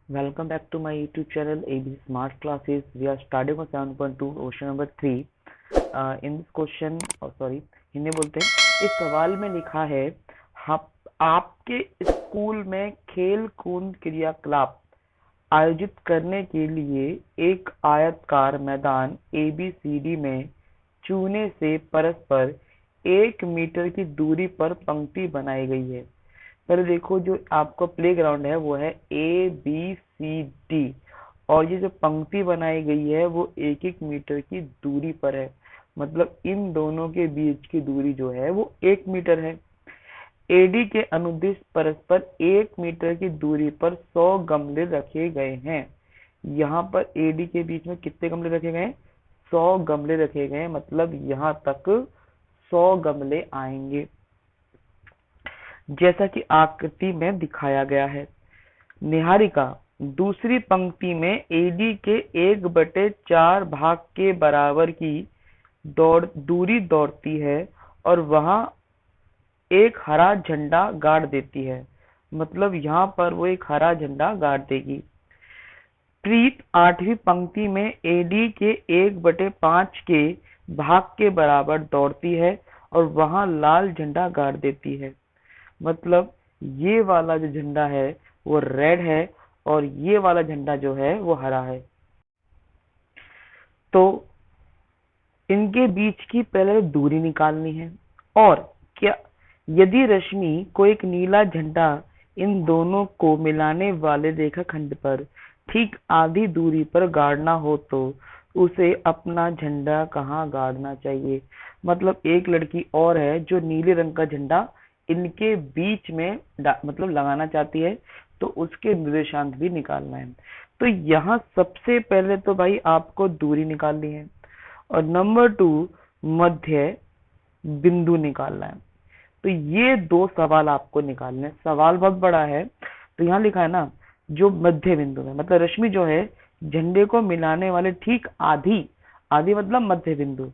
Welcome back to my YouTube channel ABC Smart Classes. We are starting on 7.2 question number 3. In this question, Hindi बोलते हैं। इस सवाल में लिखा है, आपके स्कूल में खेल कूद क्रियाकलाप आयोजित करने के लिए एक आयताकार मैदान ABCD में चूने से परस्पर 1 मीटर की दूरी पर पंक्ति बनाई गई है। पहले देखो, जो आपका प्लेग्राउंड है वो है ABCD और ये जो पंक्ति बनाई गई है वो 1-1 मीटर की दूरी पर है। मतलब इन दोनों के बीच की दूरी जो है वो 1 मीटर है। AD के अनुदिश परस्पर 1 मीटर की दूरी पर 100 गमले रखे गए हैं। यहाँ पर AD के बीच में कितने गमले रखे गए हैं? 100 गमले रखे गए हैं। मतलब यहाँ तक 100 गमले आएंगे, जैसा कि आकृति में दिखाया गया है। निहारिका दूसरी पंक्ति में AD के 1/4 भाग के बराबर की दूरी दौड़ती है और वहां एक हरा झंडा गाड़ देती है। मतलब यहाँ पर वो एक हरा झंडा गाड़ देगी। प्रीत 8वीं पंक्ति में AD के 1/5 के भाग के बराबर दौड़ती है और वहां लाल झंडा गाड़ देती है। मतलब ये वाला जो झंडा है वो रेड है और ये वाला झंडा जो है वो हरा है। तो इनके बीच की पहले दूरी निकालनी है। और क्या यदि रश्मि को एक नीला झंडा इन दोनों को मिलाने वाले रेखाखंड पर ठीक आधी दूरी पर गाड़ना हो तो उसे अपना झंडा कहाँ गाड़ना चाहिए? मतलब एक लड़की और है जो नीले रंग का झंडा इनके बीच में मतलब लगाना चाहती है, तो उसके निर्देशांक भी निकालना है। तो यहाँ सबसे पहले तो भाई आपको दूरी निकालनी है और नंबर 2 मध्य बिंदु निकालना है। तो ये 2 सवाल आपको निकालने हैं। सवाल बहुत बड़ा है, तो यहाँ लिखा है ना, जो मध्य बिंदु है मतलब रश्मि जो है झंडे को मिलाने वाले ठीक आधी आधी मतलब मध्य बिंदु,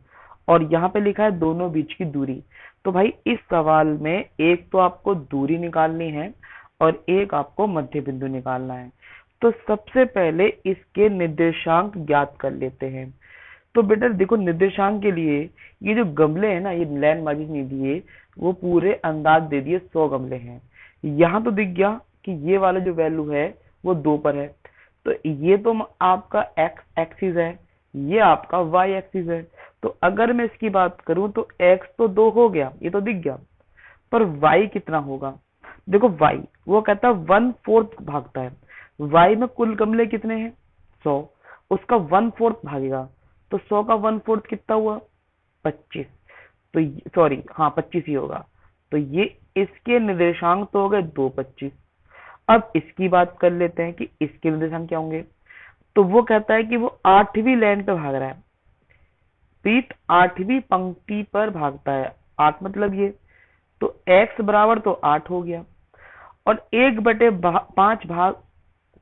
और यहाँ पे लिखा है दोनों बीच की दूरी। तो भाई इस सवाल में एक तो आपको दूरी निकालनी है और एक आपको मध्य बिंदु निकालना है। तो सबसे पहले इसके निर्देशांक ज्ञात कर लेते हैं। तो बेटा देखो, निर्देशांक के लिए ये जो गमले हैं ना, ये लैंड मार्जिन नहीं दिए, वो पूरे अंदाज दे दिए 100 गमले हैं। यहाँ तो दिख गया कि ये वाला जो वैल्यू है वो 2 पर है। तो ये तो आपका एक्स एक्सिस है, ये आपका वाई एक्सिस है। तो अगर मैं इसकी बात करूं तो एक्स तो 2 हो गया, ये तो दिख गया, पर वाई कितना होगा? देखो वाई वो कहता है 1/4 भागता है। वाई में कुल गमले कितने हैं? 100, उसका 1/4 भागेगा। तो 100 का 1/4 कितना हुआ? 25। तो सॉरी, हाँ 25 ही होगा। तो ये इसके निर्देशांक तो हो गए 2, 25। अब इसकी बात कर लेते हैं कि इसके निर्देशांक क्या होंगे। तो वो कहता है कि वो 8वीं लाइन पे भाग रहा है। प्रीत 8वीं पंक्ति पर भागता है। 8 मतलब ये, तो x बराबर तो 8 हो गया। और 1/5 भाग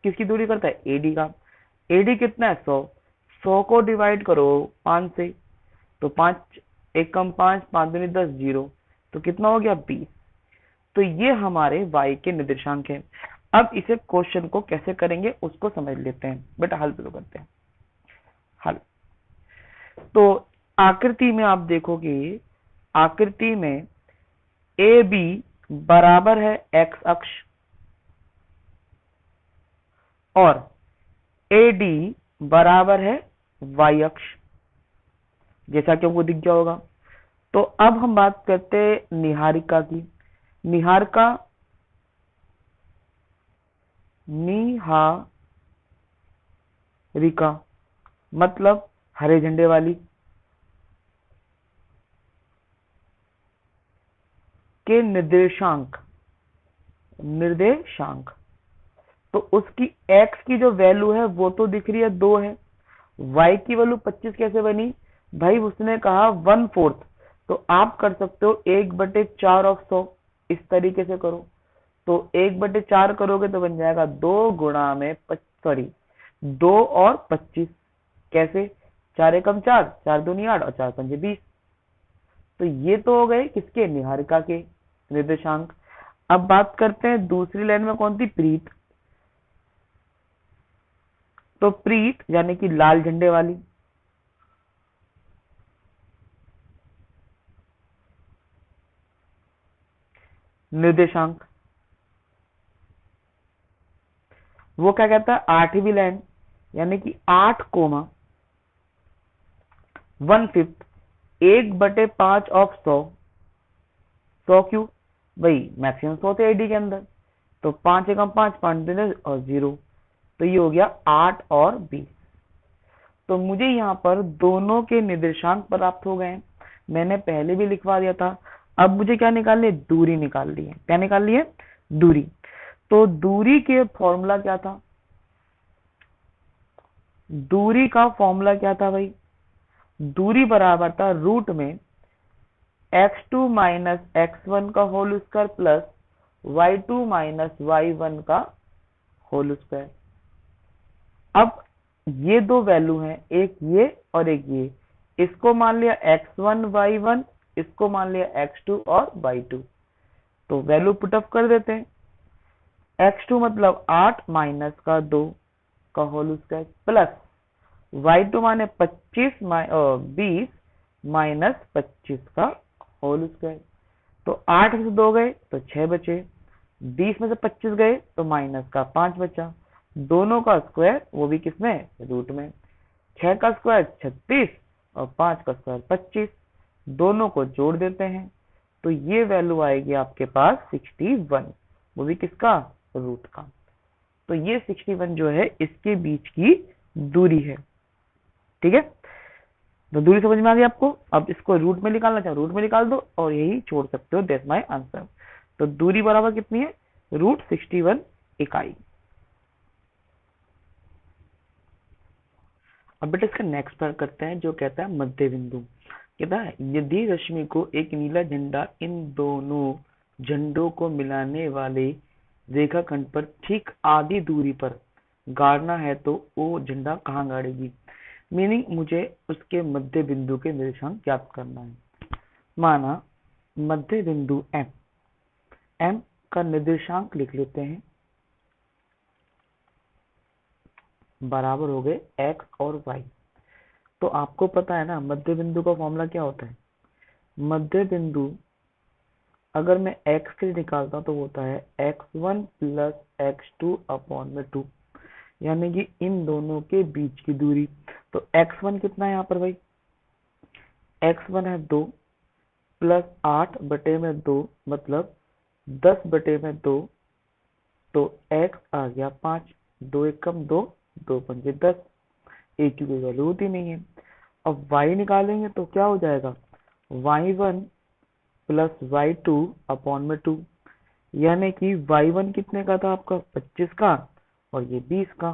किसकी दूरी करता है? AD का। AD कितना है? 100। 100 को डिवाइड करो 5 से, तो 5 एक कम 5, 5 दूनी 10, 0। तो कितना हो गया? 20। तो ये हमारे y के निर्देशांक हैं। अब इसे क्वेश्चन को कैसे करेंगे उसको समझ लेते हैं। बेटा हल शुरू करते हैं। हल तो आकृति में आप देखोगे, आकृति में ए बी बराबर है एक्स अक्ष और ए डी बराबर है वाई अक्ष, जैसा कि आपको दिख गया होगा। तो अब हम बात करते हैं निहारिका की। निहारिका मतलब हरे झंडे वाली के निर्देशांक तो उसकी x की जो वैल्यू है वो तो दिख रही है 2 है। y की वैल्यू 25 कैसे बनी भाई? उसने कहा 1/4, तो आप कर सकते हो 1/4 ऑफ 100। इस तरीके से करो तो 1/4 करोगे तो बन जाएगा 2 गुणा में 2 और 25। कैसे? 4 एकम 4, 4 दूनी 8 और 4 पंजे 20। तो ये तो हो गए किसके? निहारिका के निर्देशांक। अब बात करते हैं दूसरी लाइन में कौन थी? प्रीत। तो प्रीत यानी कि लाल झंडे वाली, निर्देशांक वो क्या कहता है, 8वीं लाइन यानी कि 8,1/5 1/5 ऑफ 100। 100 क्यों भाई, मैक्सिमम 100 थे आईडी के अंदर, तो 5 एकम 5, 5 दूनी और 0, तो ये हो गया 8 और 20। तो मुझे यहाँ पर दोनों के निर्देशांक प्राप्त हो गए हैं, मैंने पहले भी लिखवा दिया था। अब मुझे क्या निकालनी है, दूरी निकालनी है। क्या निकालनी है, दूरी। तो दूरी के फॉर्मूला क्या था, दूरी का फॉर्मूला क्या था भाई, दूरी बराबर था रूट में x2 माइनस x1 का whole square plus y2 minus y1 का होल स्क्वायर। अब ये दो वैल्यू हैं, एक ये और एक ये, इसको मान लिया x1 y1, इसको मान लिया x2 और y2। तो वैल्यू पुटअप कर देते हैं, x2 मतलब 8 माइनस का 2 का होल स्क्वायर प्लस y2 माने 20 माइनस 25 का होल स्क्वायर। तो 8 में से 2 गए तो 6 बचे, 20 में से 25 गए तो माइनस का 5 बचा, दोनों का स्क्वायर वो भी किसमें, रूट में। 6 का स्क्वायर 36 और 5 का स्क्वायर 25, दोनों को जोड़ देते हैं तो ये वैल्यू आएगी आपके पास 61, वो भी किसका, रूट का। तो ये 61 जो है इसके बीच की दूरी है। ठीक है, तो दूरी समझ में आ गई आपको। अब इसको रूट में निकालना चाहो रूट में निकाल दो और यही छोड़ सकते हो, दैट्स माय आंसर। तो दूरी बराबर कितनी है, √61 इकाई। अब बेटा इसका नेक्स्ट पार्ट करते हैं जो कहता है मध्य बिंदु। कहता है यदि रश्मि को एक नीला झंडा इन दोनों झंडों को मिलाने वाले रेखाखंड पर ठीक आधी दूरी पर गाड़ना है तो वो झंडा कहाँ गाड़ेगी। मीनिंग मुझे उसके मध्य बिंदु के निर्देशांक ज्ञात करना है। माना मध्य बिंदु M, M का निर्देशांक लिख लेते हैं, बराबर हो गए x और y। तो आपको पता है ना मध्य बिंदु का फॉर्मूला क्या होता है, मध्य बिंदु अगर मैं x के लिए निकालता हूं तो होता है x1 प्लस x2 अपॉन में 2, यानी कि इन दोनों के बीच की दूरी। तो x1 कितना है यहाँ पर भाई, x1 है 2 प्लस 8/2 मतलब 10/2, तो x आ गया 5, 2 एकम 2, 2 पंजे 10, एक की कोई वैल्यू होती नहीं है। अब y निकालेंगे तो क्या हो जाएगा, y1 प्लस y2 अपॉन में 2, यानी कि y1 कितने का था आपका, 25 का और ये 20 का।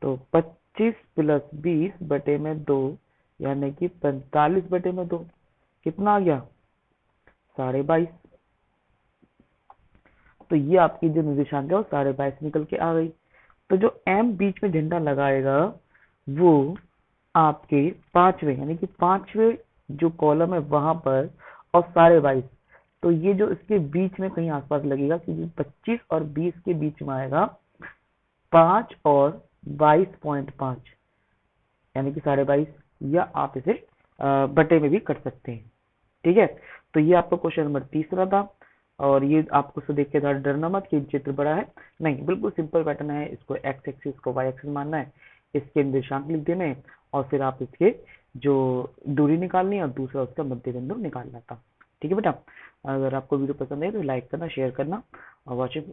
तो 25 प्लस 20/2 यानी कि 45/2, कितना आ गया, 22.5। तो ये आपकी जो निर्देशांक है वो 22.5 निकल के आ गई। तो जो M बीच में झंडा लगाएगा वो आपके पांचवे यानी कि पांचवे जो कॉलम है वहां पर और 22.5, तो ये जो इसके बीच में कहीं आसपास लगेगा क्योंकि 25 और 20 के बीच में आएगा 5 और 22.5 यानी कि 22.5, या आप इसे बटे में भी कर सकते हैं। ठीक है, तो ये आपका क्वेश्चन नंबर 3 था और ये आपको उसको देख के डरना मत कि चित्र बड़ा है, नहीं बिल्कुल सिंपल पैटर्न है। इसको x एक्सिस को y एक्सिस मानना है, इसके निर्देशांक लिख देने हैं और फिर आप इसके जो दूरी निकालनी है और दूसरा उसका मध्य बिंदु निकालना था। ठीक है बेटा, अगर आपको वीडियो पसंद है तो लाइक करना, शेयर करना और वॉचिंग